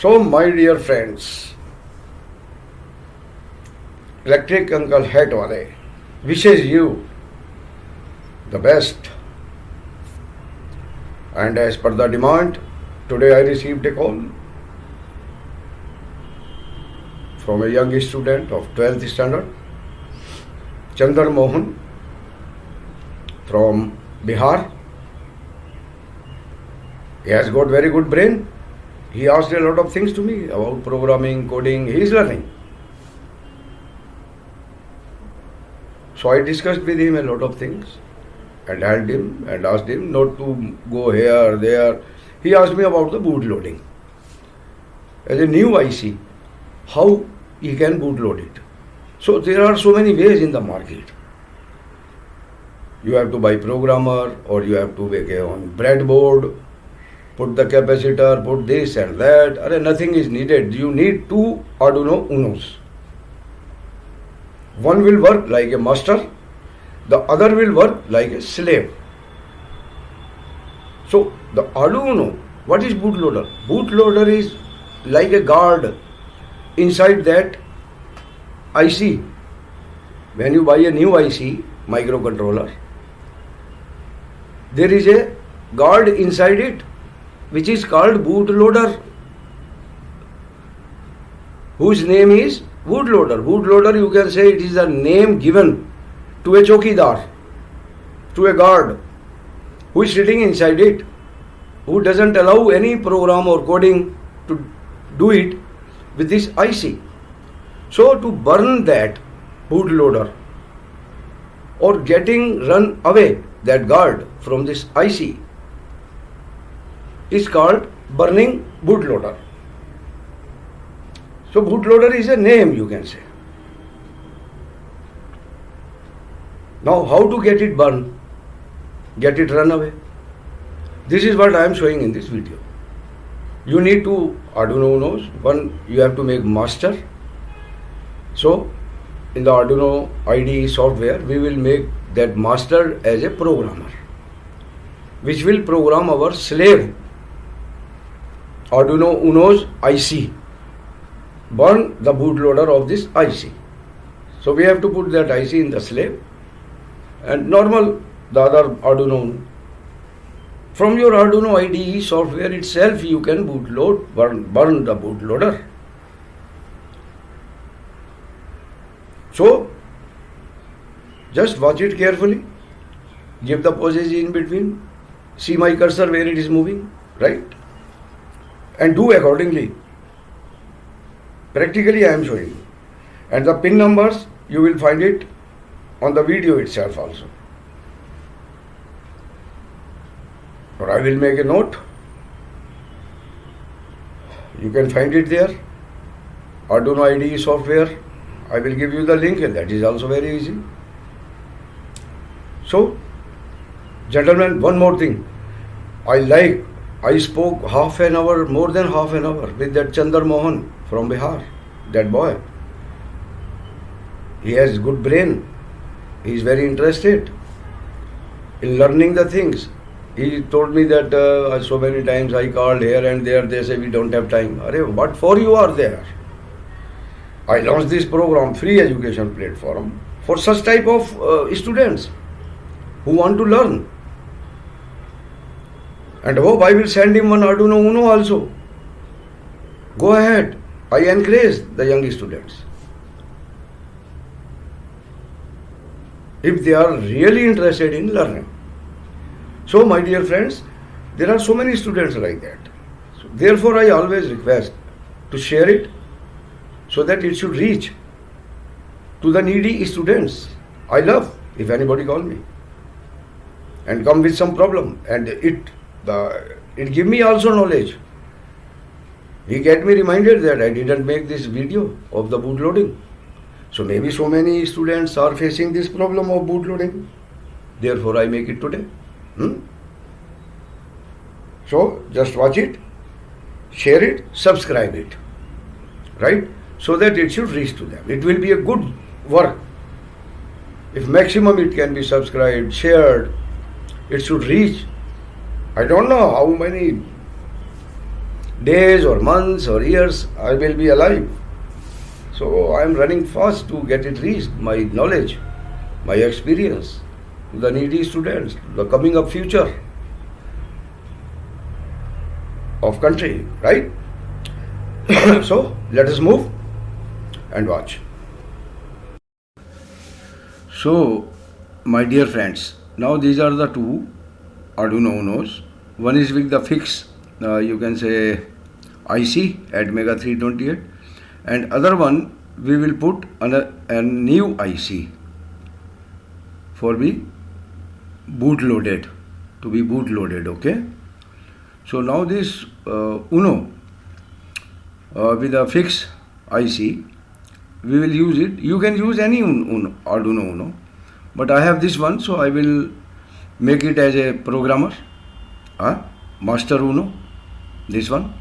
So, my dear friends, Electric Uncle Hat Wale wishes you the best. And as per the demand, today I received a call from a young student of 12th standard, Chandar Mohan from Bihar. He has got very good brain. He asked a lot of things to me about programming, coding. He is learning. So I discussed with him a lot of things and helped him and asked him not to go here, there. He asked me about the boot loading. As a new IC, how he can boot load it. So there are so many ways in the market. You have to buy programmer, or you have to make a on breadboard, put the capacitor, put this and that. Nothing is needed. You need two Arduino Unos. One will work like a master, the other will work like a slave. So the Arduino, what is bootloader? Bootloader is like a guard inside that IC. When you buy a new IC, microcontroller, there is a guard inside it which is called bootloader, whose name is bootloader. Bootloader, you can say it is a name given to a chokidar, to a guard who is sitting inside it, who doesn't allow any program or coding to do it with this IC. So to burn that bootloader or getting run away that guard from this IC is called burning bootloader. So bootloader is a name, you can say. Now how to get it burned, get it run away? This is what I am showing in this video. You need two Arduino Unos. One, you have to make master. So in the Arduino IDE software, we will make that master as a programmer, which will program our slave Arduino Uno's IC, burn the bootloader of this IC. So we have to put that IC in the slave and normal the other Arduino Uno. From your Arduino IDE software itself, you can bootload, burn the bootloader. So just watch it carefully, give the pauses in between, see my cursor where it is moving, right? And do accordingly. Practically I am showing you. And the pin numbers, you will find it on the video itself also. Or I will make a note. You can find it there. Arduino IDE software. I will give you the link, and that is also very easy. So, gentlemen, one more thing. I spoke half an hour, more than half an hour with that Chandar Mohan from Bihar, that boy. He has good brain. He is very interested in learning the things. He told me that so many times I called here and there, they say we don't have time. What for you are there? I launched this program, free education platform, for such type of students who want to learn. And hope I will send him one Arduino Uno also. Go ahead. I encourage the young students. If they are really interested in learning. So my dear friends, there are so many students like that. So therefore I always request to share it so that it should reach to the needy students. I love if anybody call me and come with some problem, and it give me also knowledge. He get me reminded that I didn't make this video of the bootloading. So maybe so many students are facing this problem of bootloading. Therefore I make it today. So just watch it, share it, subscribe it, right? So that it should reach to them. It will be a good work. If maximum it can be subscribed, shared, it should reach. I don't know how many days or months or years I will be alive. So I am running fast to get it reached, my knowledge, my experience, to the needy students, the coming up future of country, right? So let us move and watch. So, my dear friends, now these are the two Arduino Unos. One is with the fixed, you can say IC at Mega 328, and other one we will put a new IC for be boot loaded, to be boot loaded. Okay. So now this Uno with a fixed IC, we will use it. You can use any Arduino Uno, but I have this one, so I will make it as a programmer, master Uno, this one,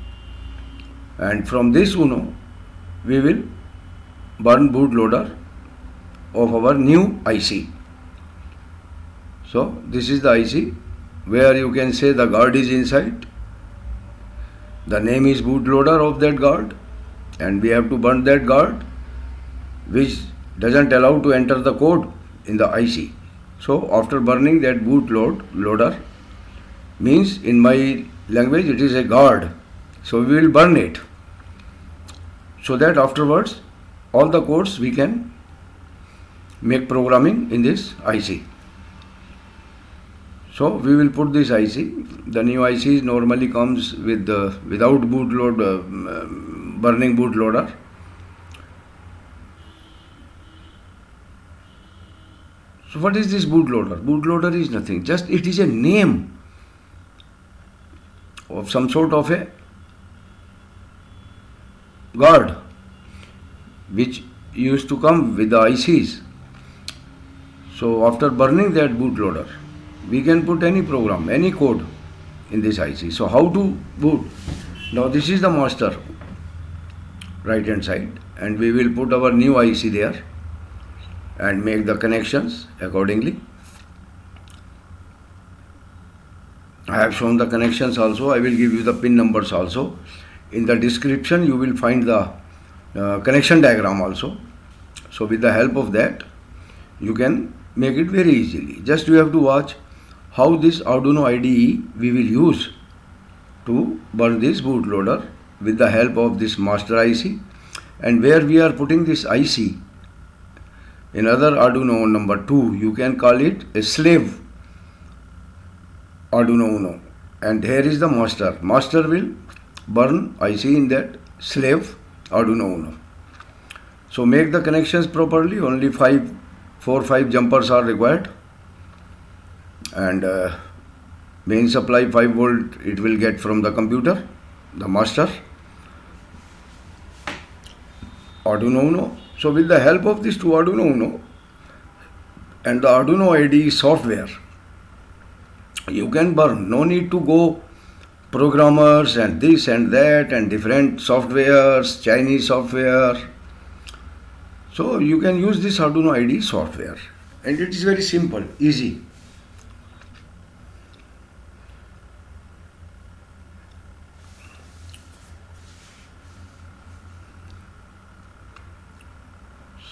and from this Uno we will burn bootloader of our new IC. So this is the IC where you can say the guard is inside. The name is bootloader of that guard, and we have to burn that guard, which doesn't allow to enter the code in the IC. So after burning that bootloader, means in my language it is a guard. So we will burn it, so that afterwards all the codes we can make programming in this IC. So we will put this IC. The new IC normally comes with without burning bootloader. So what is this bootloader? Bootloader is nothing. Just it is a name of some sort of a guard which used to come with the ICs. So after burning that bootloader, we can put any program, any code in this IC. So how to boot? Now this is the master, right hand side, and we will put our new IC there and make the connections accordingly. I have shown the connections also. I will give you the pin numbers also. In the description you will find the connection diagram also. So with the help of that you can make it very easily. Just you have to watch how this Arduino IDE we will use to burn this bootloader with the help of this master IC, and where we are putting this IC in other Arduino number 2, you can call it a slave Arduino Uno, and here is the master. Master will burn IC in that slave Arduino Uno. So make the connections properly. Only 4 or 5 jumpers are required, and main supply 5 volt it will get from the computer, the master Arduino Uno. So with the help of these two Arduino Uno and the Arduino IDE software, you can burn. No need to go programmers and this and that and different softwares, Chinese software. So you can use this Arduino IDE software, and it is very simple, easy.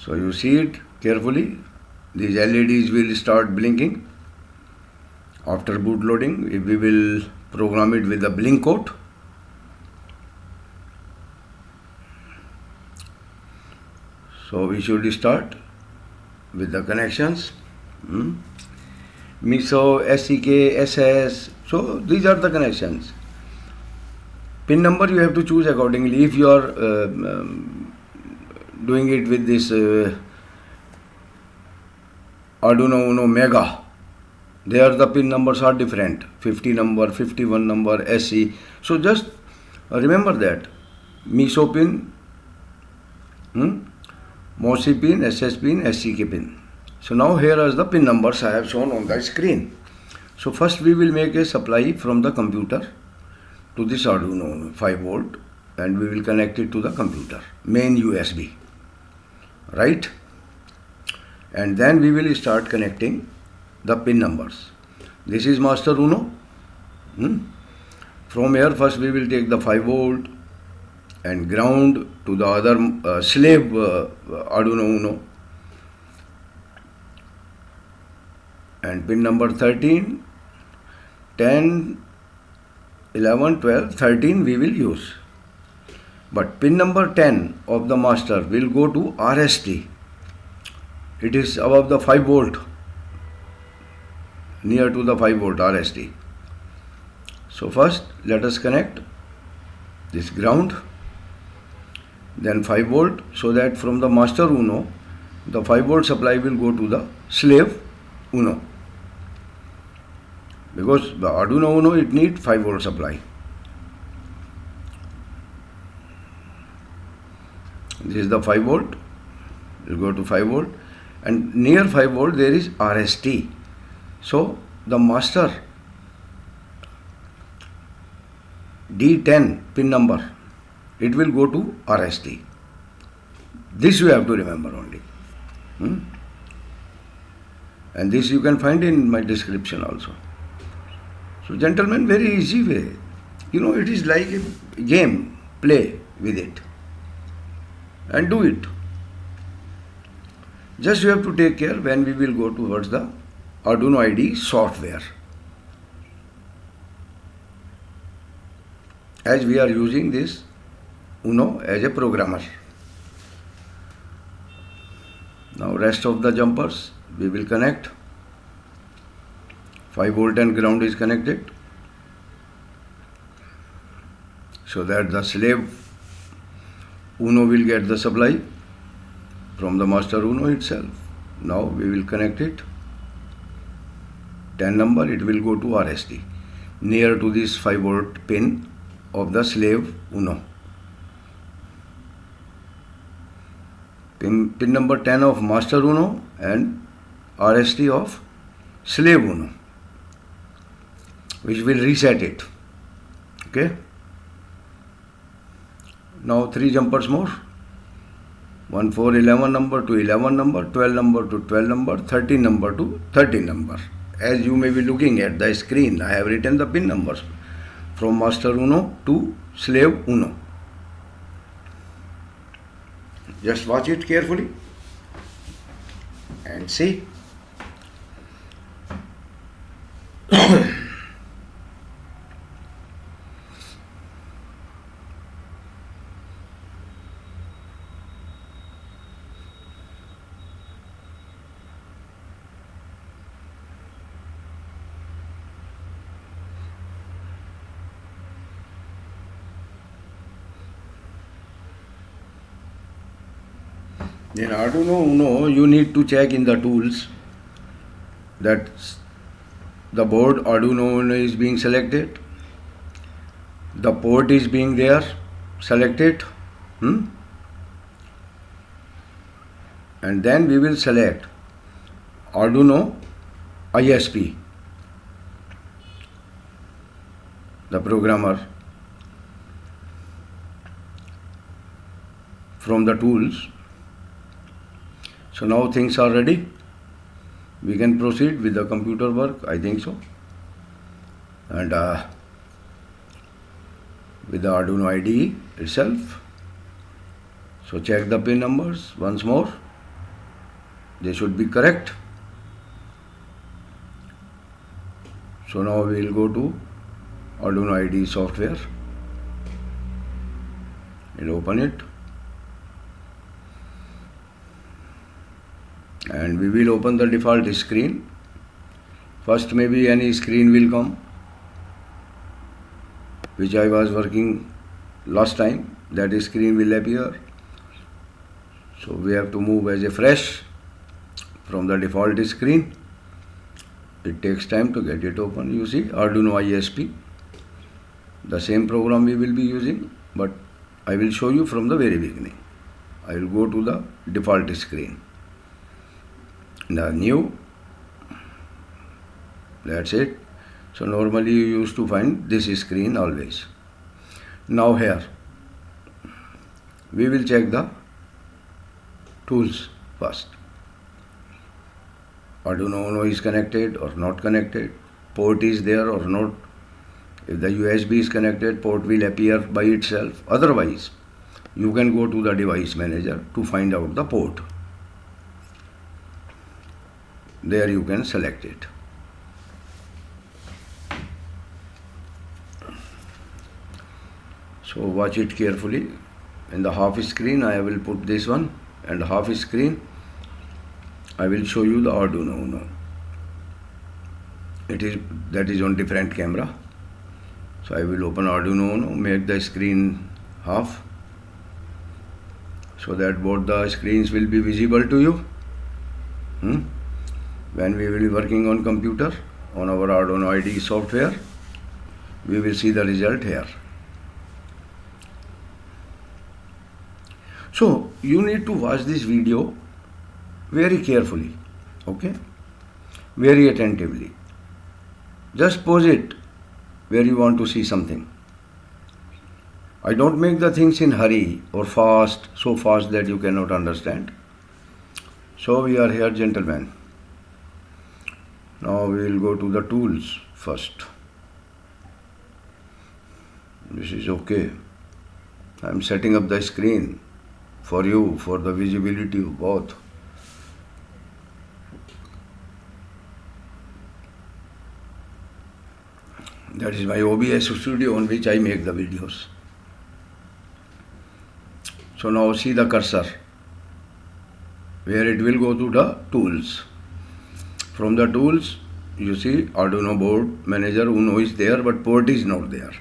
So you see it carefully. These LEDs will start blinking after boot loading. We will program it with the blink code. So we should start with the connections. MISO, SCK, SS. So these are the connections. Pin number you have to choose accordingly. If you are doing it with this Arduino Uno Mega, there the pin numbers are different. 50 number, 51 number, SC. So just remember that. MISO pin, MOSI pin, SS pin, SCK pin. So now here are the pin numbers I have shown on the screen. So first we will make a supply from the computer to this Arduino 5 volt, and we will connect it to the computer, main USB, right? And then we will start connecting the pin numbers. This is master Uno. From here first we will take the 5 volt and ground to the other slave Arduino Uno, and pin number 13, 10, 11, 12, 13 we will use. But pin number 10 of the master will go to RST. It is above the 5 volt, near to the 5 volt RST. So first let us connect this ground, then 5 volt, so that from the master Uno the 5 volt supply will go to the slave Uno, because the Arduino Uno it needs 5 volt supply. This is the 5 volt, will go to 5 volt, and near 5 volt there is RST. So the master D10 pin number, it will go to RST. This you have to remember only. And this you can find in my description also. So gentlemen, very easy way. It is like a game, play with it and do it. Just you have to take care when we will go towards the Arduino IDE software. As we are using this Uno as a programmer. Now rest of the jumpers we will connect. 5 volt and ground is connected, so that the slave Uno will get the supply from the master Uno itself. Now we will connect it. 10 number, it will go to RST, near to this 5 volt pin of the slave Uno. Pin number 10 of master Uno and RST of slave Uno, which will reset it. Okay. Now 3 jumpers more. 1, 4, 11 number to 11 number, 12 number to 12 number, 13 number to 13 number. As you may be looking at the screen, I have written the pin numbers from master Uno to slave Uno. Just watch it carefully and see. In Arduino Uno, you need to check in the tools that the board Arduino Uno is being selected, the port is being there selected, and then we will select Arduino ISP, the programmer, from the tools. So now things are ready. We can proceed with the computer work, I think so. And with the Arduino IDE itself. So check the pin numbers once more. They should be correct. So now we will go to Arduino IDE software and open it. And we will open the default screen. First maybe any screen will come which I was working last time. That screen will appear. So we have to move as a fresh from the default screen. It takes time to get it open. You see Arduino ISP, the same program we will be using, but I will show you from the very beginning. I will go to the default screen. The new, that's it. So normally you used to find this screen always. Now here we will check the tools first. Arduino Uno is connected or not connected, port is there or not, If the USB is connected, port will appear by itself. Otherwise, you can go to the device manager to find out the port. There you can select it. So watch it carefully. In the half screen I will put this one, and half screen I will show you the Arduino Uno. That is on different camera. So I will open Arduino Uno, make the screen half, so that both the screens will be visible to you. When we will be working on computer, on our Arduino IDE software, we will see the result here. So you need to watch this video very carefully, okay? Very attentively. Just pause it where you want to see something. I don't make the things in hurry or fast, so fast that you cannot understand. So we are here, gentlemen. Now we will go to the tools first. This is okay. I am setting up the screen for you, for the visibility of both. That is my OBS studio on which I make the videos. So now see the cursor, where it will go to the tools. From the tools, you see Arduino board manager Uno is there, but port is not there.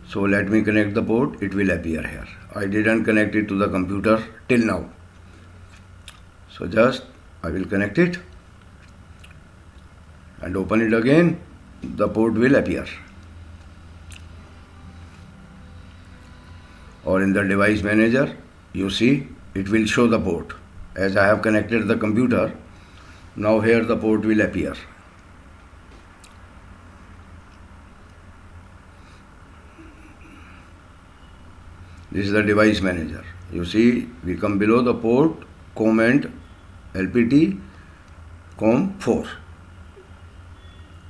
So let me connect the port, it will appear here. I didn't connect it to the computer till now. So just I will connect it and open it again, the port will appear. Or in the device manager, you see it will show the port. As I have connected the computer, now here the port will appear. This is the device manager. You see, we come below the port, COM and LPT, COM4.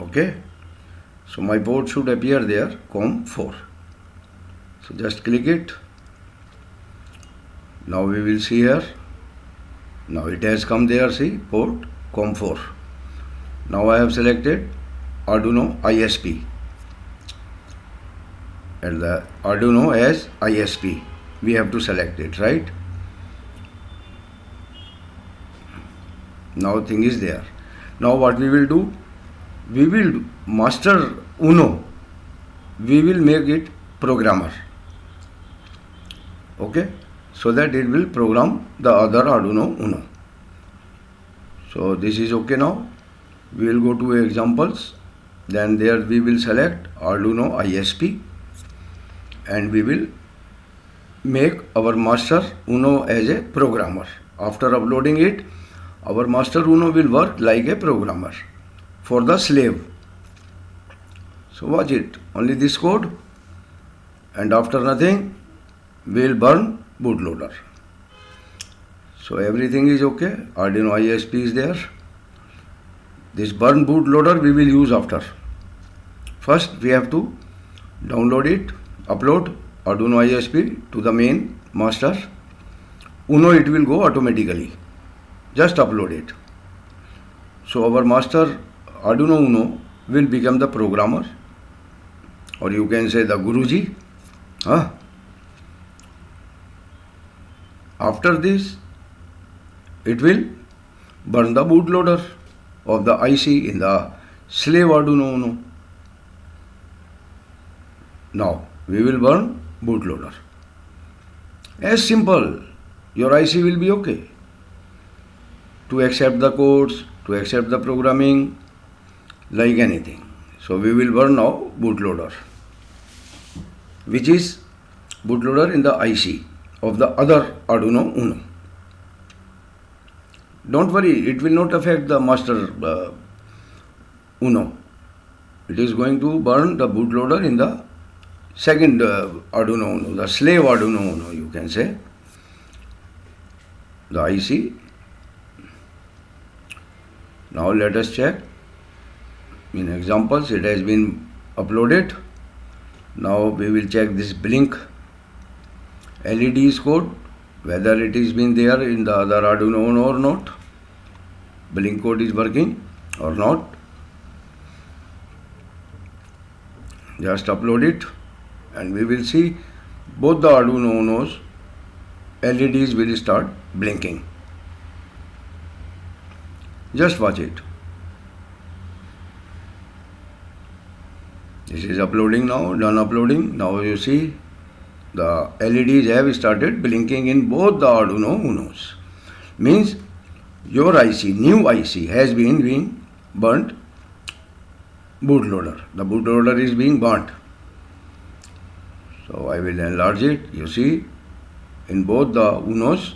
Okay? So my port should appear there, COM4. So just click it. Now we will see here. Now it has come there, see, port COM4. Now I have selected Arduino ISP. And the Arduino as ISP. We have to select it, right? Now thing is there. Now what we will do? We will master Uno. We will make it programmer. Okay? So that it will program the other Arduino Uno. So this is okay now. We will go to examples. Then there we will select Arduino ISP. And we will make our master Uno as a programmer. After uploading it, our master Uno will work like a programmer for the slave. So watch it, only this code, and after nothing, we will burn bootloader. So everything is okay, Arduino ISP is there. This burn bootloader we will use after. First we have to download it, upload Arduino ISP to the main master. Uno it will go automatically. Just upload it. So our master Arduino Uno will become the programmer, or you can say the Guruji. After this, it will burn the bootloader of the IC in the slave Arduino Uno. Now we will burn bootloader. As simple, your IC will be okay to accept the codes, to accept the programming, like anything. So we will burn now bootloader, which is bootloader in the IC of the other Arduino Uno. Don't worry, it will not affect the master Uno. It is going to burn the bootloader in the second Arduino Uno, the slave Arduino Uno, you can say, the IC. Now let us check. In examples, it has been uploaded. Now we will check this blink LEDs code, whether it is been there in the other Arduino Uno or not. Blink code is working or not. Just upload it and we will see both the Arduino Unos LEDs will start blinking. Just watch it. This is uploading now, done uploading. Now you see the LEDs have started blinking in both the Arduino Unos. Means your IC, new IC has been burnt bootloader. The bootloader is being burnt. So I will enlarge it. You see in both the Unos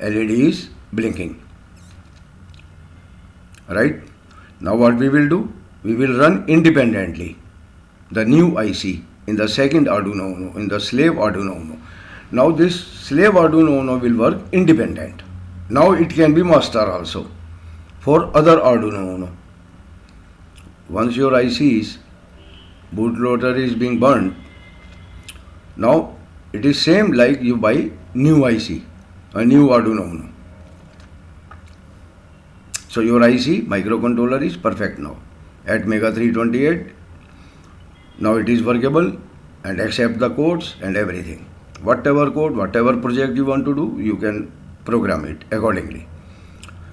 LED is blinking. Right? Now what we will do? We will run independently the new IC in the second Arduino Uno, in the slave Arduino Uno. Now this slave Arduino Uno will work independent. Now it can be master also for other Arduino Uno. Once your IC's bootloader is being burned, now it is same like you buy new IC, a new Arduino Uno. So your IC microcontroller is perfect now at Mega 328. Now it is workable and accept the codes and everything. Whatever code, whatever project you want to do, you can program it accordingly.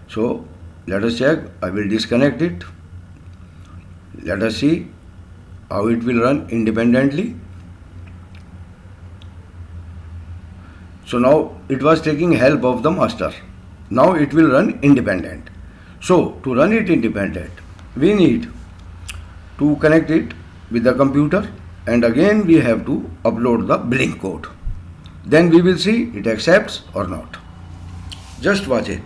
So let us check. I will disconnect it. Let us see how it will run independently. So now it was taking help of the master. Now it will run independent. So to run it independent, we need to connect it with the computer and again we have to upload the blink code. Then we will see it accepts or not. Just watch it.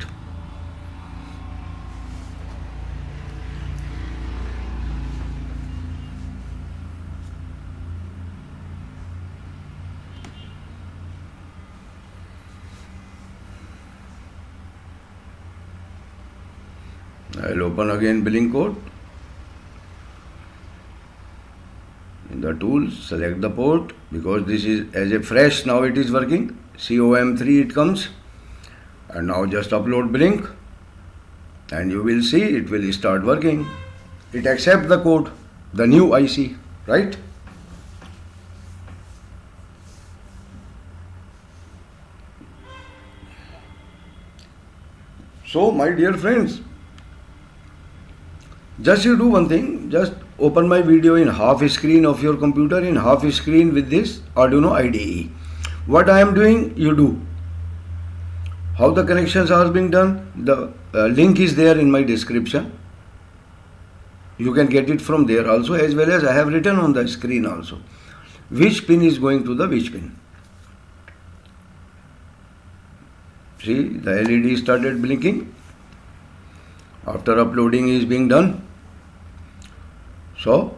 I will open again blink code. In the tools, select the port because this is as a fresh, now it is working. COM3 it comes. And now just upload blink and you will see it will start working. It accepts the code, the new IC, right? So my dear friends, just you do one thing, just open my video in half screen of your computer, in half screen with this Arduino IDE. What I am doing, you do. How the connections are being done, the link is there in my description. You can get it from there also, as well as I have written on the screen also. Which pin is going to the which pin. See, the LED started blinking after uploading is being done. So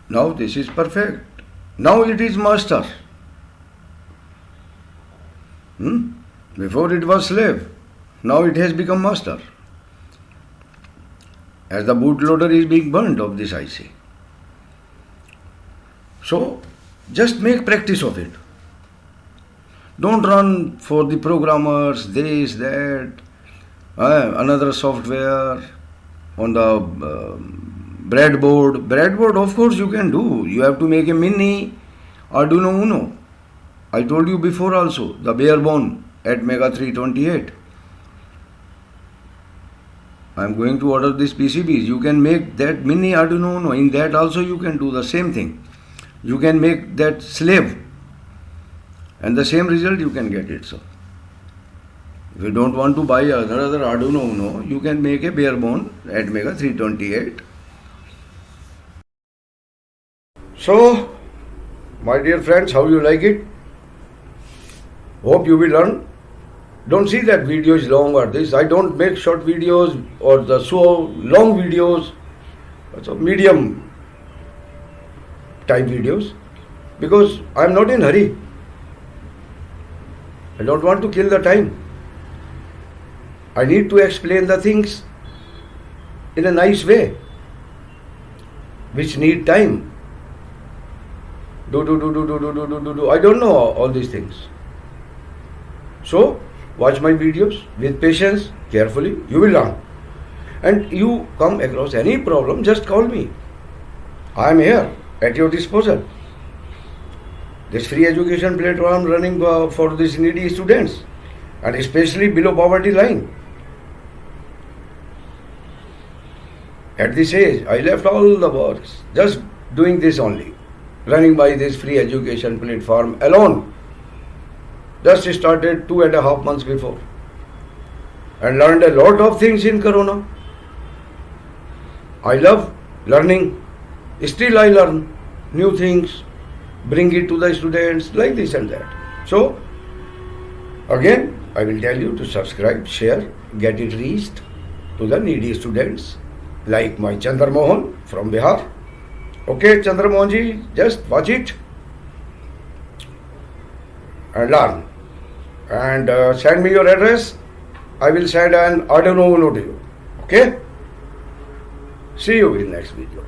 now this is perfect. Now it is master. Before it was slave. Now it has become master. As the bootloader is being burnt of this IC. So just make practice of it. Don't run for the programmers, this, that, another software on the breadboard. Breadboard, of course, you can do. You have to make a mini Arduino Uno. I told you before also, the bare bone at Mega 328. I am going to order these PCBs. You can make that mini Arduino Uno. In that also you can do the same thing. You can make that slave and the same result you can get it. So if you don't want to buy another Arduino Uno, you can make a bare bone at Mega 328. So my dear friends, how you like it? Hope you will learn. Don't see that video is long or this. I don't make short videos or the so long videos. So medium type videos because I am not in hurry. I don't want to kill the time. I need to explain the things in a nice way which need time. do. I don't know all these things. So, watch my videos with patience, carefully, you will learn. And you come across any problem, just call me. I am here at your disposal. This free education platform running for these needy students and especially below poverty line. At this age, I left all the works, just doing this only, running by this free education platform alone. Just started 2.5 months before and learned a lot of things in Corona. I love learning. Still I learn new things, bring it to the students like this and that. So, again, I will tell you to subscribe, share, get it reached to the needy students like my Chandra Mohan from Bihar. Okay, Chandra Mohan ji, just watch it and learn. And send me your address. I will send an Arduino Uno to you. Okay? See you in next video.